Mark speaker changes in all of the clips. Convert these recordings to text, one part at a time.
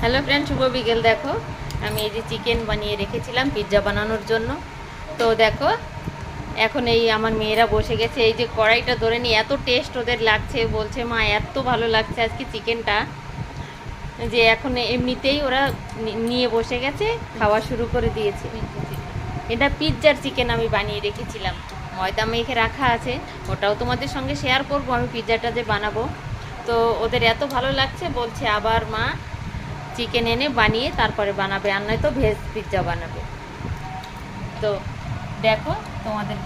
Speaker 1: Hello friend, শুভ বিকেল। দেখো আমি এই যে চিকেন বানিয়ে রেখেছিলাম পিৎজা বানানোর জন্য। তো দেখো এখন এই আমার মেয়েরা বসে গেছে, এই যে কড়াইটা ধরে নিয়ে এত টেস্ট ওদের লাগছে, বলছে মা এত ভালো লাগছে আজকে চিকেনটা, যে এখন এমনিতেই ওরা নিয়ে বসে গেছে, খাওয়া শুরু করে দিয়েছে। এটা পিৎজার চিকেন আমি বানিয়ে রেখেছিলাম, ময়দা মেখে রাখা আছে, ওটাও তোমাদের সঙ্গে শেয়ার করব আমি পিৎজাটা যে বানাবো। তো ওদের এত ভালো লাগছে, বলছে আবার মা চিকেন এনে বানিয়ে তারপরে বানাবে, আর নয় তো ভেজ পিৎজা বানাবে। তো দেখো তোমাদের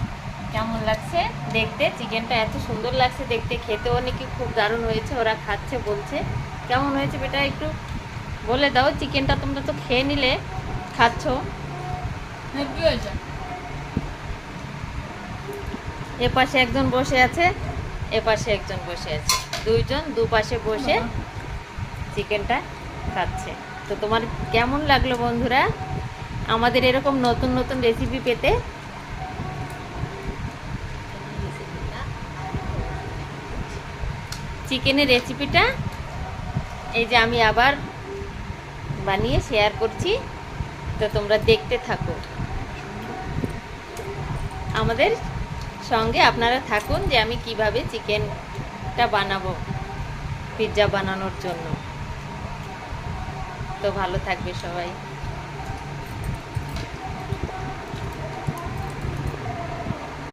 Speaker 1: কেমন লাগছে দেখতে, চিকেনটা এত সুন্দর লাগছে দেখতে, খেতেও নাকি খুব দারুণ হয়েছে, ওরা খাচ্ছে বলছে। কেমন হয়েছে বেটা একটু বলে দাও, চিকেনটা তোমরা তো খেয়ে নিলে, খাচ্ছ। এপাশে একজন বসে আছে, এপাশে একজন বসে আছে, দুইজন দুপাশে বসে চিকেনটা খাচ্ছে। তো তোমার কেমন লাগলো বন্ধুরা আমাদের এরকম নতুন নতুন রেসিপি পেতে? চিকেনের রেসিপিটা এই যে আমি আবার বানিয়ে শেয়ার করছি, তো তোমরা দেখতে থাকো, আমাদের সঙ্গে আপনারা থাকুন যে আমি কিভাবে চিকেনটা বানাবো পিৎজা বানানোর জন্য। তো ভালো থাকবে সবাই।